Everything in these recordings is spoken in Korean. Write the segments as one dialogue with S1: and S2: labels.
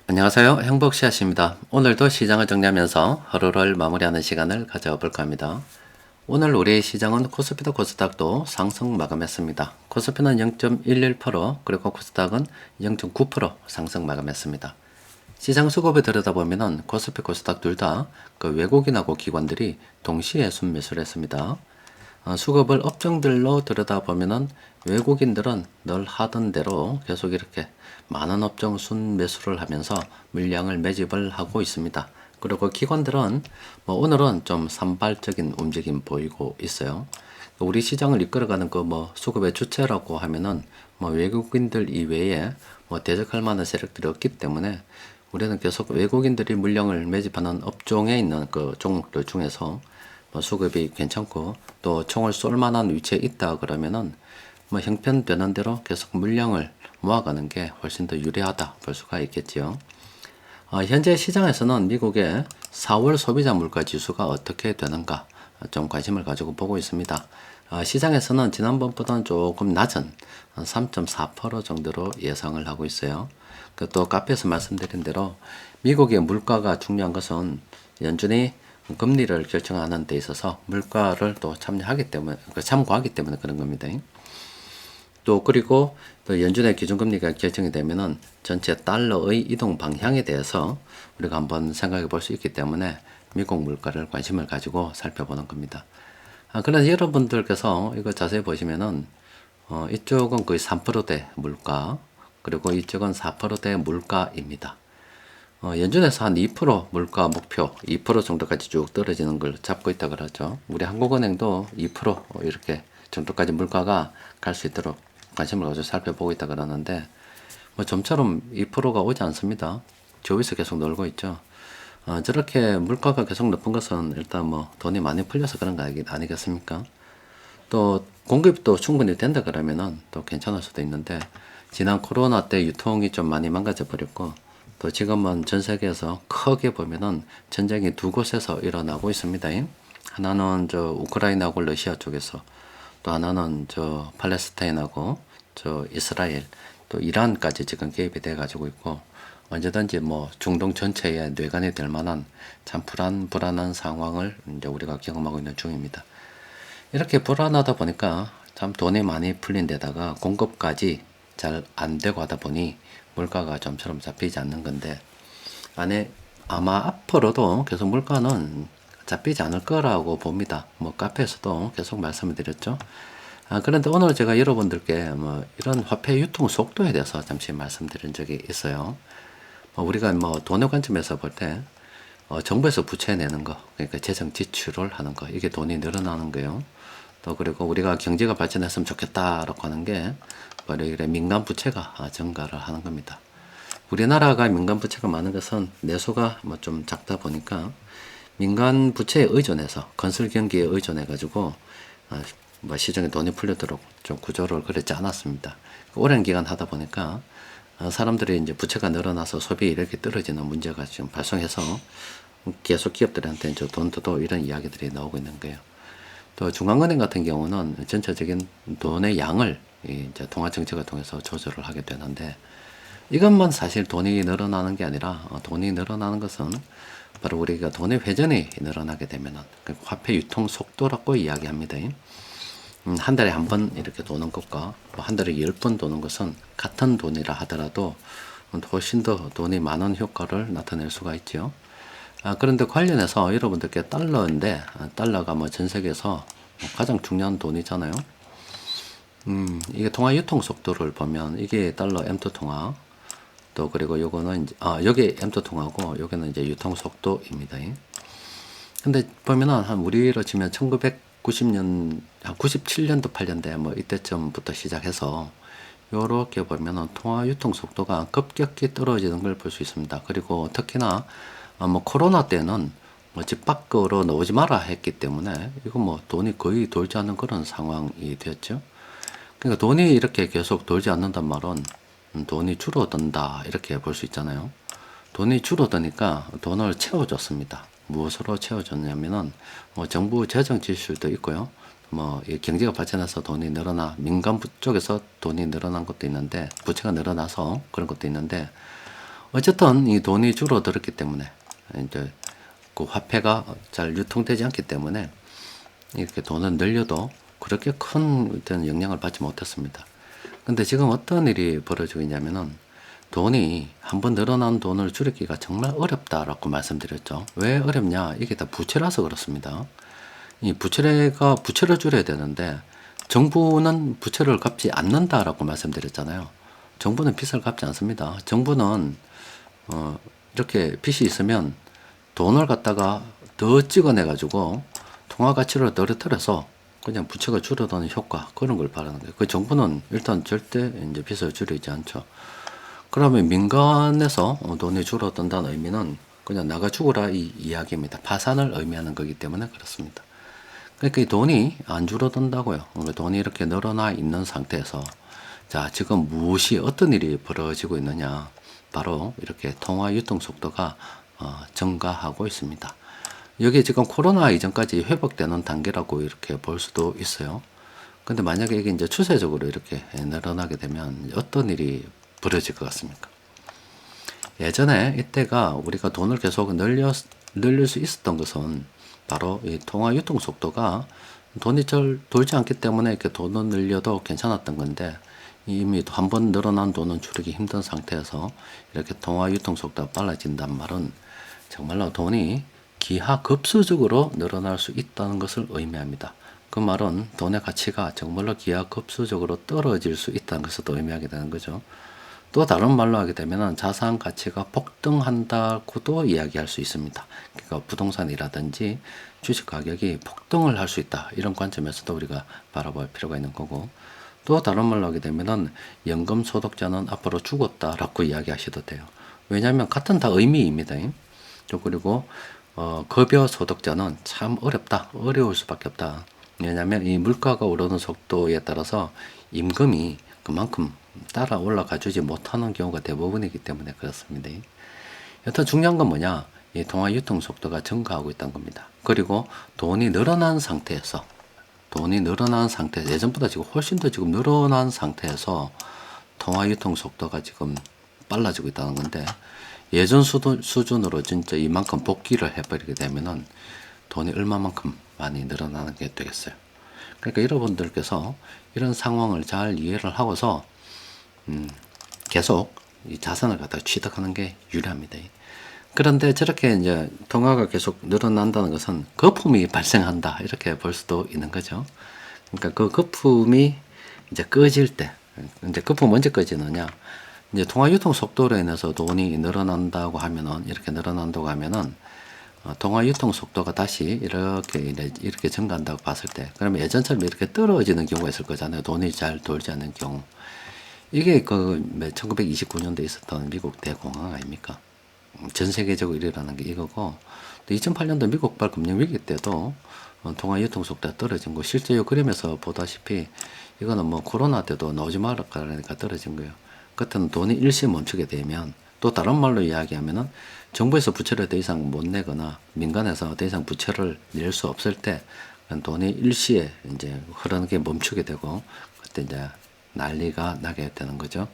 S1: 안녕하세요. 행복씨앗입니다. 오늘도 시장을 정리하면서 하루를 마무리하는 시간을 가져볼까 합니다. 오늘 우리 시장은 코스피도 코스닥도 상승 마감했습니다. 코스피는 0.11%, 그리고 코스닥은 0.9% 상승 마감했습니다. 시장 수급을 들여다보면 코스피, 코스닥 둘 다 그 외국인하고 기관들이 동시에 순매수를 했습니다. 수급을 업종들로 들여다보면은 외국인들은 늘 하던 대로 계속 이렇게 많은 업종 순매수를 하면서 물량을 매집을 하고 있습니다. 그리고 기관들은 뭐 오늘은 좀 산발적인 움직임 보이고 있어요. 우리 시장을 이끌어가는 그 뭐 수급의 주체라고 하면은 뭐 외국인들 이외에 뭐 대적할 만한 세력들이 없기 때문에 우리는 계속 외국인들이 물량을 매집하는 업종에 있는 그 종목들 중에서 뭐 수급이 괜찮고 또 총을 쏠 만한 위치에 있다 그러면은 뭐 형편되는 대로 계속 물량을 모아가는 게 훨씬 더 유리하다 볼 수가 있겠지요. 현재 시장에서는 미국의 4월 소비자 물가 지수가 어떻게 되는가 좀 관심을 가지고 보고 있습니다. 시장에서는 지난번보다는 조금 낮은 3.4% 정도로 예상을 하고 있어요. 또 카페에서 말씀드린 대로 미국의 물가가 중요한 것은 연준이 금리를 결정하는 데 있어서 물가를 또 참고하기 때문에 그런 겁니다. 또 그리고 또 연준의 기준금리가 결정이 되면은 전체 달러의 이동 방향에 대해서 우리가 한번 생각해 볼 수 있기 때문에 미국 물가를 관심을 가지고 살펴보는 겁니다. 그래서 여러분들께서 이거 자세히 보시면은 이쪽은 거의 3%대 물가, 그리고 이쪽은 4%대 물가입니다. 연준에서 한 2% 물가 목표 2% 정도까지 쭉 떨어지는 걸 잡고 있다 그러죠. 우리 한국은행도 2% 이렇게 정도까지 물가가 갈 수 있도록 관심을 가지고 살펴보고 있다 그러는데 뭐 좀처럼 2%가 오지 않습니다. 조위에서 계속 놀고 있죠. 저렇게 물가가 계속 높은 것은 일단 뭐 돈이 많이 풀려서 그런 거 아니겠습니까? 또 공급도 충분히 된다 그러면은 또 괜찮을 수도 있는데 지난 코로나 때 유통이 좀 많이 망가져 버렸고 또 지금은 전 세계에서 크게 보면은 전쟁이 두 곳에서 일어나고 있습니다. 하나는 저 우크라이나하고 러시아 쪽에서, 또 하나는 저 팔레스타인하고 저 이스라엘, 또 이란까지 지금 개입이 돼 가지고 있고, 언제든지 뭐 중동 전체에 뇌관이 될 만한 참 불안한 상황을 이제 우리가 경험하고 있는 중입니다. 이렇게 불안하다 보니까 참 돈이 많이 풀린 데다가 공급까지 잘 안 되고 하다 보니 물가가 좀처럼 잡히지 않는 건데, 안에 아마 앞으로도 계속 물가는 잡히지 않을 거라고 봅니다. 뭐 카페에서도 계속 말씀을 드렸죠. 그런데 오늘 제가 여러분들께 뭐 이런 화폐 유통 속도에 대해서 잠시 말씀드린 적이 있어요. 우리가 뭐 돈의 관점에서 볼 때, 정부에서 부채 내는 거, 그러니까 재정 지출을 하는 거, 이게 돈이 늘어나는 거예요. 또 그리고 우리가 경제가 발전했으면 좋겠다라고 하는 게 바로 이래 민간 부채가 증가를 하는 겁니다. 우리나라가 민간 부채가 많은 것은 내수가 뭐 좀 작다 보니까 민간 부채에 의존해서 건설 경기에 의존해 가지고 뭐 시중에 돈이 풀리도록 좀 구조를 그랬지 않았습니다. 오랜 기간 하다 보니까 사람들이 이제 부채가 늘어나서 소비 이렇게 떨어지는 문제가 지금 발생해서 계속 기업들한테 이제 돈 더도 이런 이야기들이 나오고 있는 거예요. 또 중앙은행 같은 경우는 전체적인 돈의 양을 이제 통화정책을 통해서 조절을 하게 되는데, 이것만 사실 돈이 늘어나는 게 아니라 돈이 늘어나는 것은 바로 우리가 돈의 회전이 늘어나게 되면은 그 화폐 유통 속도라고 이야기합니다. 한 달에 한 번 이렇게 도는 것과 한 달에 10번 도는 것은 같은 돈이라 하더라도 훨씬 더 돈이 많은 효과를 나타낼 수가 있죠. 그런데 관련해서 여러분들께 달러인데, 달러가 뭐 전 세계에서 가장 중요한 돈이잖아요. 이게 통화 유통 속도를 보면 이게 달러 M2 통화, 또 그리고 요거는 여기 M2 통화고 요거는 이제 유통 속도입니다. 근데 보면은 한 우리로 치면 1990년, 한 97년도 8년대 뭐 이때쯤부터 시작해서 요렇게 보면은 통화 유통 속도가 급격히 떨어지는 걸 볼 수 있습니다. 그리고 특히나 뭐 코로나 때는 뭐 집 밖으로 나오지 마라 했기 때문에 이거 뭐 돈이 거의 돌지 않는 그런 상황이 되었죠. 그러니까 돈이 이렇게 계속 돌지 않는단 말은 돈이 줄어든다 이렇게 볼 수 있잖아요. 돈이 줄어드니까 돈을 채워줬습니다. 무엇으로 채워줬냐면은 뭐 정부 재정 지출도 있고요. 뭐 경제가 발전해서 돈이 늘어나 민간 쪽에서 돈이 늘어난 것도 있는데, 부채가 늘어나서 그런 것도 있는데, 어쨌든 이 돈이 줄어들었기 때문에 이제 그 화폐가 잘 유통되지 않기 때문에 이렇게 돈을 늘려도 그렇게 큰 어떤 영향을 받지 못했습니다. 근데 지금 어떤 일이 벌어지고 있냐면은 돈이 한번 늘어난 돈을 줄이기가 정말 어렵다라고 말씀드렸죠. 왜 어렵냐? 이게 다 부채라서 그렇습니다. 이 부채를 줄여야 되는데 정부는 부채를 갚지 않는다라고 말씀드렸잖아요. 정부는 빚을 갚지 않습니다. 정부는 이렇게 빚이 있으면 돈을 갖다가 더 찍어내 가지고 통화 가치를 떨어뜨려서 그냥 부채가 줄어드는 효과 그런 걸 바라는 거예요. 그 정부는 일단 절대 이제 빚을 줄이지 않죠. 그러면 민간에서 돈이 줄어든다는 의미는 그냥 나가 죽어라 이 이야기입니다. 파산을 의미하는 거기 때문에 그렇습니다. 그러니까 이 돈이 안 줄어든다고요. 돈이 이렇게 늘어나 있는 상태에서 자, 지금 무엇이 어떤 일이 벌어지고 있느냐? 바로 이렇게 통화 유통 속도가 증가하고 있습니다. 여기 지금 코로나 이전까지 회복되는 단계라고 이렇게 볼 수도 있어요. 근데 만약에 이게 이제 추세적으로 이렇게 늘어나게 되면 어떤 일이 벌어질 것 같습니까? 예전에 이때가 우리가 돈을 계속 늘릴 수 있었던 것은 바로 이 통화 유통 속도가 돈이 잘 돌지 않기 때문에 이렇게 돈을 늘려도 괜찮았던 건데 이미 한 번 늘어난 돈은 줄이기 힘든 상태에서 이렇게 통화 유통 속도가 빨라진단 말은 정말로 돈이 기하급수적으로 늘어날 수 있다는 것을 의미합니다. 그 말은 돈의 가치가 정말로 기하급수적으로 떨어질 수 있다는 것을 또 의미하게 되는 거죠. 또 다른 말로 하게 되면 자산 가치가 폭등한다고도 이야기할 수 있습니다. 그러니까 부동산이라든지 주식 가격이 폭등을 할 수 있다. 이런 관점에서도 우리가 바라볼 필요가 있는 거고, 또 다른 말로 하게 되면 연금 소득자는 앞으로 죽었다라고 이야기하셔도 돼요. 왜냐하면 같은 다 의미입니다. 또 그리고 급여 소득자는 참 어려울 수밖에 없다. 왜냐하면 이 물가가 오르는 속도에 따라서 임금이 그만큼 따라 올라가 주지 못하는 경우가 대부분이기 때문에 그렇습니다. 여튼 중요한 건 뭐냐? 이 통화 유통 속도가 증가하고 있다는 겁니다. 그리고 돈이 늘어난 상태에서 예전보다 지금 훨씬 더 지금 늘어난 상태에서 통화 유통 속도가 지금 빨라지고 있다는 건데, 예전 수준으로 진짜 이만큼 복귀를 해버리게 되면은 돈이 얼마만큼 많이 늘어나는 게 되겠어요. 그러니까 여러분들께서 이런 상황을 잘 이해를 하고서 계속 이 자산을 갖다가 취득하는 게 유리합니다. 그런데 저렇게 이제 통화가 계속 늘어난다는 것은 거품이 발생한다 이렇게 볼 수도 있는 거죠. 그러니까 그 거품이 이제 꺼질 때, 이제 거품 언제 꺼지느냐? 이제 통화 유통 속도로 인해서 돈이 늘어난다고 하면은, 이렇게 늘어난다고 하면은 통화 유통 속도가 다시 이렇게 증가한다고 봤을 때, 그러면 예전처럼 이렇게 떨어지는 경우가 있을 거잖아요. 돈이 잘 돌지 않는 경우. 이게 그 1929년도에 있었던 미국 대공황 아닙니까? 전 세계적으로 일어나는 게 이거고, 또 2008년도 미국발 금융위기 때도 통화 유통 속도가 떨어진 거, 실제 요 그림에서 보다시피 이거는 뭐 코로나 때도 나오지 말라니까 떨어진 거예요. 그때는 돈이 일시 멈추게 되면, 또 다른 말로 이야기하면은 정부에서 부채를 더 이상 못 내거나 민간에서 더 이상 부채를 낼 수 없을 때 돈이 일시에 이제 흐르는 게 멈추게 되고, 그때 이제 난리가 나게 되는 거죠.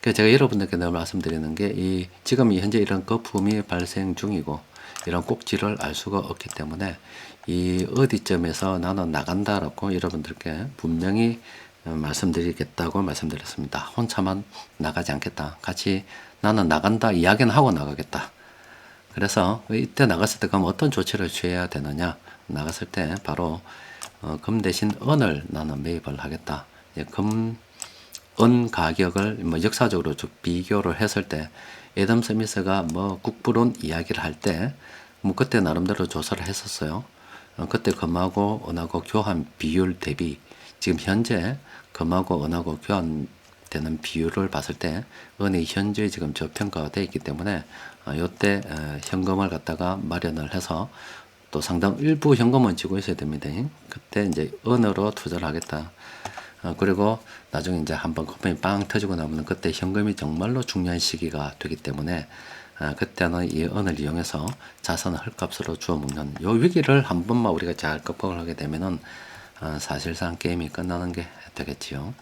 S1: 그래서 제가 여러분들께 늘 말씀드리는 게, 지금 현재 이런 거품이 발생 중이고 이런 꼭지를 알 수가 없기 때문에 이 어디쯤에서 나는 나간다라고 여러분들께 분명히 말씀드리겠다고 말씀드렸습니다. 혼자만 나가지 않겠다. 같이 나는 나간다 이야기는 하고 나가겠다. 그래서 이때 나갔을 때 그럼 어떤 조치를 취해야 되느냐? 나갔을 때 바로 금 대신 은을 나는 매입을 하겠다. 은 가격을 뭐 역사적으로 쭉 비교를 했을 때, 애덤 스미스가 뭐 국부론 이야기를 할 때 뭐 그때 나름대로 조사를 했었어요. 그때 금하고 은하고 교환 비율 대비 지금 현재 금하고 은하고 교환되는 비율을 봤을 때 은이 현재 지금 저평가가 되어 있기 때문에 요때 현금을 갖다가 마련을 해서 또 상당 일부 현금은 쥐고 있어야 됩니다. 그때 이제 은으로 투자를 하겠다. 그리고 나중에 이제 한번 거품이 빵 터지고 나면 그때 현금이 정말로 중요한 시기가 되기 때문에 그때는 이 은을 이용해서 자산을 헐값으로 주워 먹는 요 위기를 한 번만 우리가 잘 극복을 하게 되면은 사실상 게임이 끝나는 게 되겠지요.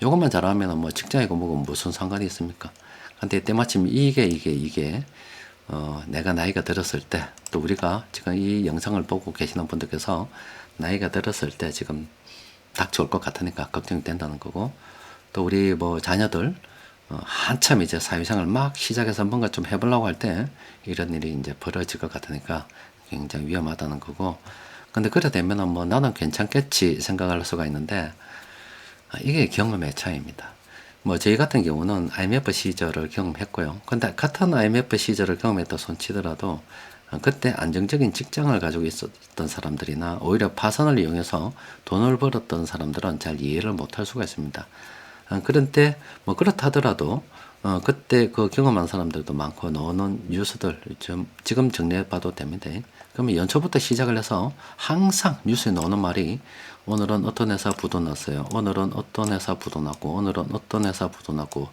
S1: 요것만 잘하면 뭐 직장이고 뭐고 무슨 상관이 있습니까? 근데 때마침 이게 내가 나이가 들었을 때, 또 우리가 지금 이 영상을 보고 계시는 분들께서 나이가 들었을 때 지금 닥쳐올 것 같으니까 걱정이 된다는 거고, 또 우리 뭐 자녀들 한참 이제 사회생활 막 시작해서 뭔가 좀 해보려고 할 때 이런 일이 이제 벌어질 것 같으니까 굉장히 위험하다는 거고. 근데 그래 되면은 뭐 나는 괜찮겠지 생각할 수가 있는데, 이게 경험의 차이입니다. 뭐 저희 같은 경우는 IMF 시절을 경험했고요. 근데 같은 IMF 시절을 경험했다 손치더라도 그때 안정적인 직장을 가지고 있었던 사람들이나 오히려 파산을 이용해서 돈을 벌었던 사람들은 잘 이해를 못할 수가 있습니다. 그런데 뭐 그렇다 하더라도 그때 그 경험한 사람들도 많고 나오는 뉴스들 지금 정리해봐도 됩니다. 그러면 연초부터 시작을 해서 항상 뉴스에 나오는 말이 오늘은 어떤 회사 부도 났어요. 오늘은 어떤 회사 부도 났고 오늘은 어떤 회사 부도 났고,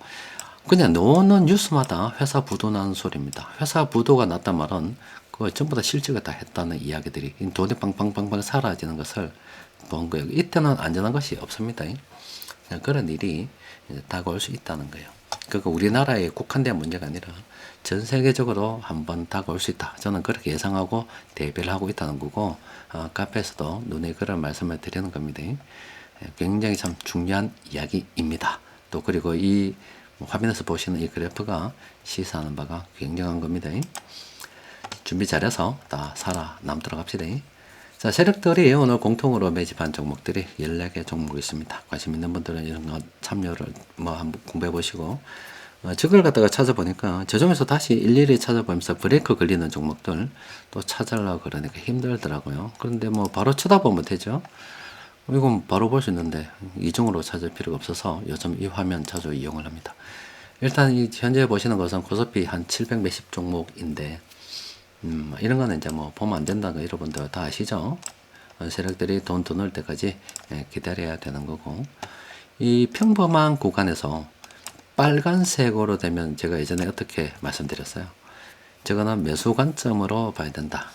S1: 그냥 나오는 뉴스마다 회사 부도 나는 소리입니다. 회사 부도가 났단 말은 그거 전부 다 실직을 다 했다는 이야기들이 돈이 빵빵빵빵 사라지는 것을 본 거예요. 이때는 안전한 것이 없습니다. 그런 일이 다가올 수 있다는 거예요. 그거 우리나라에 국한된 문제가 아니라 전 세계적으로 한번 다가올 수 있다. 저는 그렇게 예상하고 대비를 하고 있다는 거고, 카페에서도 눈에 그런 말씀을 드리는 겁니다. 굉장히 참 중요한 이야기입니다. 또 그리고 이 화면에서 보시는 이 그래프가 시사하는 바가 굉장한 겁니다. 준비 잘해서 다 살아남도록 합시다. 자, 세력들이 오늘 공통으로 매집한 종목들이 14개 종목이 있습니다. 관심 있는 분들은 이런 거 참여를 한번 공부해 보시고, 저걸 갖다가 찾아보니까 저점에서 다시 일일이 찾아보면서 브레이크 걸리는 종목들 또 찾으려고 그러니까 힘들더라고요. 그런데 뭐 바로 쳐다보면 되죠. 이건 바로 볼 수 있는데 이중으로 찾을 필요가 없어서 요즘 이 화면 자주 이용을 합니다. 일단 이 현재 보시는 것은 코스피 한 700 몇십 종목인데, 이런 거는 이제 뭐 보면 안 된다는 거 여러분들 다 아시죠? 세력들이 돈 더 넣을 때까지 기다려야 되는 거고, 이 평범한 구간에서 빨간색으로 되면 제가 예전에 어떻게 말씀드렸어요? 저거는 매수 관점으로 봐야 된다.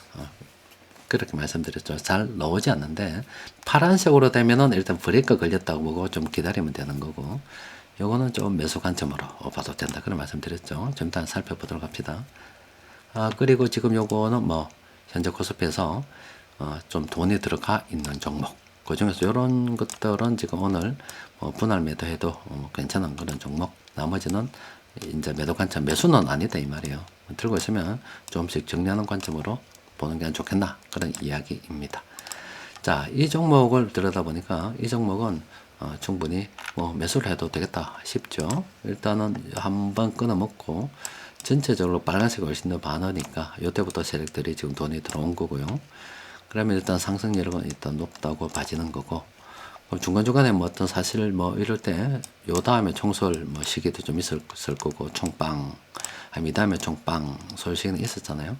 S1: 그렇게 말씀드렸죠. 잘 나오지 않는데 파란색으로 되면은 일단 브레이크 걸렸다고 보고 좀 기다리면 되는 거고, 요거는 좀 매수 관점으로 봐도 된다. 그런 말씀드렸죠. 좀 일단 살펴보도록 합시다. 그리고 지금 요거는 뭐 현재 코스피에서 좀 돈이 들어가 있는 종목, 그 중에서 이런 것들은 지금 오늘 분할 매도해도 괜찮은 그런 종목, 나머지는 이제 매도 관점, 매수는 아니다 이 말이에요. 들고 있으면 조금씩 정리하는 관점으로 보는 게 좋겠나 그런 이야기입니다. 자, 이 종목을 들여다보니까 이 종목은 충분히 매수를 해도 되겠다 싶죠. 일단은 한번 끊어먹고 전체적으로 빨간색이 훨씬 더 많으니까 이때부터 세력들이 지금 돈이 들어온 거고요. 그러면 일단 상승률은 일단 높다고 봐지는 거고, 중간중간에 뭐 어떤 사실 이럴 때 요 다음에 총설 시기도 좀 있을 거고, 총빵 이 다음에 총빵 쏠 시기는 있었잖아요.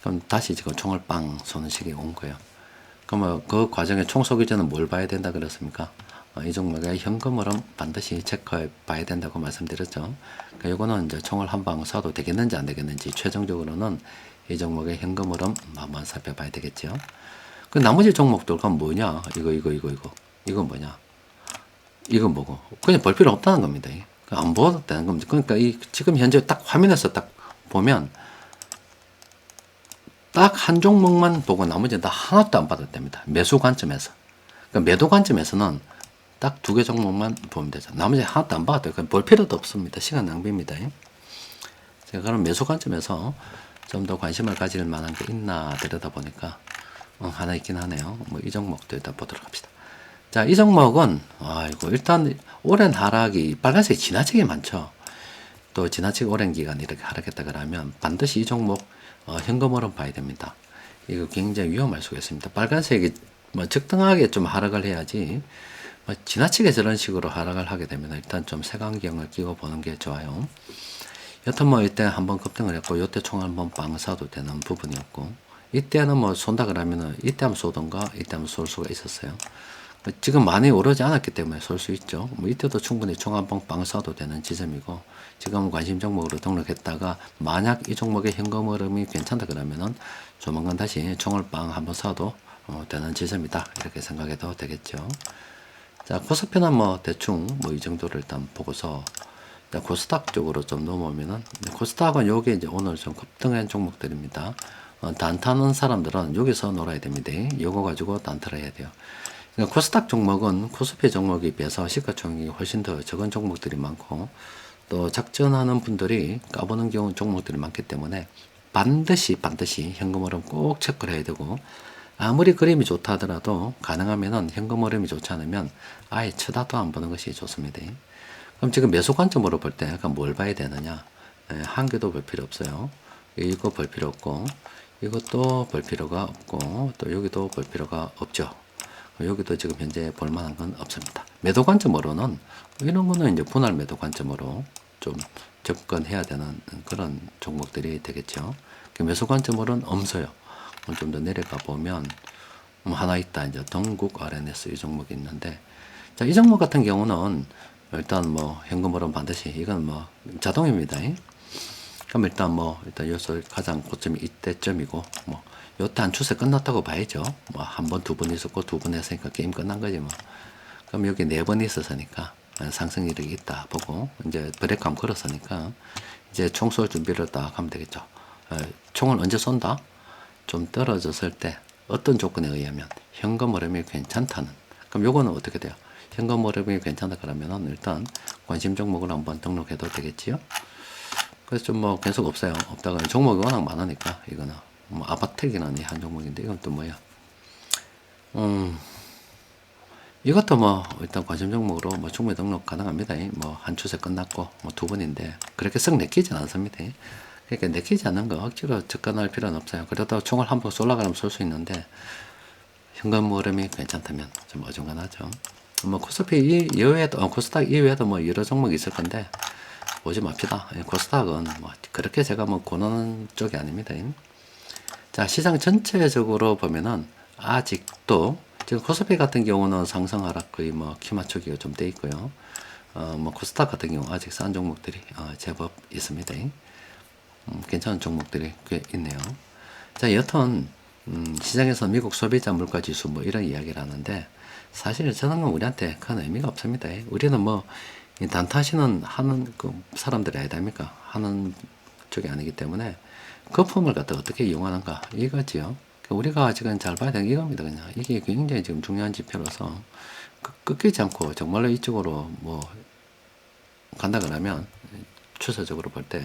S1: 그럼 다시 지금 총을 빵 쏘는 시기가 온 거예요. 그러면 그 과정에 총 쏘기 전에 뭘 봐야 된다 그랬습니까? 이 종목의 현금흐름 반드시 체크해 봐야 된다고 말씀드렸죠. 그러니까 이거는 이제 총을 한 방 쏴도 되겠는지 안 되겠는지 최종적으로는 이 종목의 현금흐름 한번 살펴봐야 되겠죠. 그 나머지 종목들은 뭐냐? 이건 뭐냐? 이건 뭐고? 그냥 볼 필요 없다는 겁니다. 안 보아도 되는 겁니다. 그러니까 지금 현재 딱 화면에서 딱 보면 딱 한 종목만 보고 나머지는 다 하나도 안 봐도 됩니다. 매수 관점에서. 그러니까 매도 관점에서는 딱 2개 종목만 보면 되죠. 나머지 하나도 안 봐도 돼요. 볼 필요도 없습니다. 시간 낭비입니다. 제가 그럼 매수 관점에서 좀 더 관심을 가질 만한 게 있나 들여다보니까 하나 있긴 하네요. 이 종목도 일단 보도록 합시다. 자, 이 종목은 일단 오랜 하락이 빨간색이 지나치게 많죠. 또 지나치게 오랜 기간 이렇게 하락했다 그러면 반드시 이 종목 현금으로 봐야 됩니다. 이거 굉장히 위험할 수가 있습니다. 빨간색이 적당하게 좀 하락을 해야지 지나치게 저런 식으로 하락을 하게 되면 일단 좀 색안경을 끼고 보는 게 좋아요. 여튼 이때 한번 급등을 했고 이때 총 한번 빵 쏴도 되는 부분이었고, 이때는 쏜다 그러면은 이때 한번 쏘던가 이때 한번 쏠 수가 있었어요. 지금 많이 오르지 않았기 때문에 쏠 수 있죠. 이때도 충분히 총 한번 빵 쏴도 되는 지점이고, 지금 관심 종목으로 등록했다가 만약 이 종목의 현금 흐름이 괜찮다 그러면은 조만간 다시 총을 빵 한번 쏴도 되는 지점이다 이렇게 생각해도 되겠죠. 자, 코스피는 대충 이 정도를 일단 보고서 자, 코스닥 쪽으로 좀 넘어오면은, 코스닥은 요게 이제 오늘 좀 급등한 종목들입니다. 단타는 사람들은 여기서 놀아야 됩니다. 요거 가지고 단타를 해야 돼요. 그러니까 코스닥 종목은 코스피 종목에 비해서 시가총액이 훨씬 더 적은 종목들이 많고, 또 작전하는 분들이 까보는 경우 종목들이 많기 때문에 반드시 현금 흐름 꼭 체크를 해야 되고, 아무리 그림이 좋다 하더라도 가능하면은 현금 흐름이 좋지 않으면 아예 쳐다도 안 보는 것이 좋습니다. 그럼 지금 매수 관점으로 볼 때 약간 뭘 봐야 되느냐? 한 개도 볼 필요 없어요. 이거 볼 필요 없고, 이것도 볼 필요가 없고, 또 여기도 볼 필요가 없죠. 여기도 지금 현재 볼 만한 건 없습니다. 매도 관점으로는 이런 거는 이제 분할 매도 관점으로 좀 접근해야 되는 그런 종목들이 되겠죠. 매수 관점으로는 없어요. 좀 더 내려가 보면 하나 있다. 이제 동국 RNS 이 종목이 있는데, 자, 이 종목 같은 경우는 일단 뭐 현금으로 반드시 이건 뭐 자동입니다. 그럼 일단 여기서 가장 고점이 이때쯤이고, 뭐 요때 한 추세 끝났다고 봐야죠. 뭐 한 번, 두 번 있었고 두 번 했으니까 게임 끝난 거지 뭐. 그럼 여기 네 번 있었으니까 상승 이력이 있다 보고, 이제 브레이크 한번 걸었으니까 이제 총 쏠 준비를 딱 하면 되겠죠. 총을 언제 쏜다? 좀 떨어졌을 때 어떤 조건에 의하면 현금 흐름이 괜찮다는. 그럼 요거는 어떻게 돼요? 현금 흐름이 괜찮다 그러면은 일단 관심 종목을 한번 등록해도 되겠지요. 그래서 좀 뭐 계속 없어요. 없다가 종목이 워낙 많으니까 이거는 뭐 아바텍이라는 한 종목인데, 이건 또 뭐야? 이것도 뭐 일단 관심 종목으로 뭐 충분히 등록 가능합니다. 뭐 한 추세 끝났고 뭐 두 번인데 그렇게 썩 내키진 않습니다. 그러니까 내키지 않는 거 억지로 접근할 필요는 없어요. 그래도 총을 한번 쏠라가면 쏠 수 있는데 현금 흐름이 괜찮다면 좀 어중간하죠. 뭐 코스피 이외에도 코스닥 이외에도 뭐 여러 종목이 있을 건데 보지 맙시다. 코스닥은 뭐 그렇게 제가 뭐 권하는 쪽이 아닙니다. 자, 시장 전체적으로 보면은 아직도 지금 코스피 같은 경우는 상승 하락 거의 뭐 키 맞추기가 좀 돼 있고요. 뭐 코스닥 같은 경우 아직 싼 종목들이 제법 있습니다. 괜찮은 종목들이 꽤 있네요. 자, 여튼 시장에서 미국 소비자 물가 지수 뭐 이런 이야기를 하는데, 사실 저는 우리한테 큰 의미가 없습니다. 우리는 뭐 단타시는 하는 그 사람들이 아니다니까 하는 쪽이 아니기 때문에 거품을 갖다 어떻게 이용하는가 이거지요. 우리가 지금 잘 봐야 되는 이겁니다. 그냥 이게 굉장히 지금 중요한 지표로서 끊기지 않고 정말로 이쪽으로 뭐 간다 그러면 추세적으로 볼 때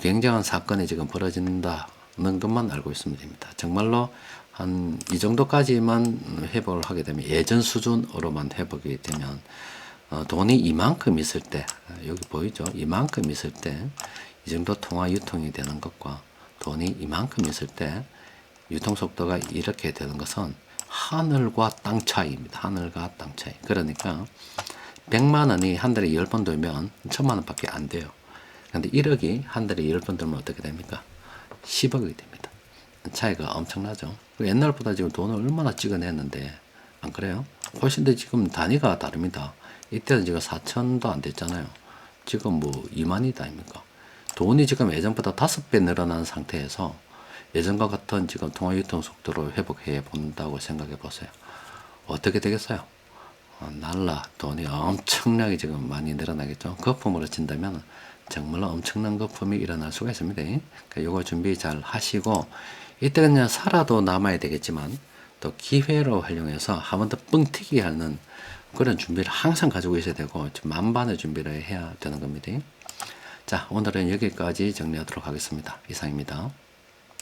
S1: 굉장한 사건이 지금 벌어진다는 것만 알고 있으면 됩니다. 정말로 한 이 정도까지만 회복을 하게 되면, 예전 수준으로만 회복이 되면 돈이 이만큼 있을 때, 여기 보이죠? 이만큼 있을 때 이 정도 통화 유통이 되는 것과 돈이 이만큼 있을 때 유통 속도가 이렇게 되는 것은 하늘과 땅 차이입니다. 하늘과 땅 차이. 그러니까 100만 원이 한 달에 10번 돌면 1000만 원밖에 안 돼요. 근데 1억이 한 달에 10번 돌면 어떻게 됩니까? 10억이 됩니다. 차이가 엄청나죠. 옛날보다 지금 돈을 얼마나 찍어냈는데, 안 그래요? 훨씬 더 지금 단위가 다릅니다. 이때는 지금 4천도 안 됐잖아요. 지금 뭐 2만이다 아닙니까? 돈이 지금 예전보다 5배 늘어난 상태에서 예전과 같은 지금 통화 유통 속도를 회복해 본다고 생각해 보세요. 어떻게 되겠어요? 돈이 엄청나게 지금 많이 늘어나겠죠. 거품으로 친다면 정말로 엄청난 거품이 일어날 수가 있습니다. 그러니까 요거 준비 잘 하시고, 이때 그냥 살아도 남아야 되겠지만 또 기회로 활용해서 한 번 더 뻥 튀기 하는 그런 준비를 항상 가지고 있어야 되고, 만반의 준비를 해야 되는 겁니다. 자, 오늘은 여기까지 정리하도록 하겠습니다. 이상입니다.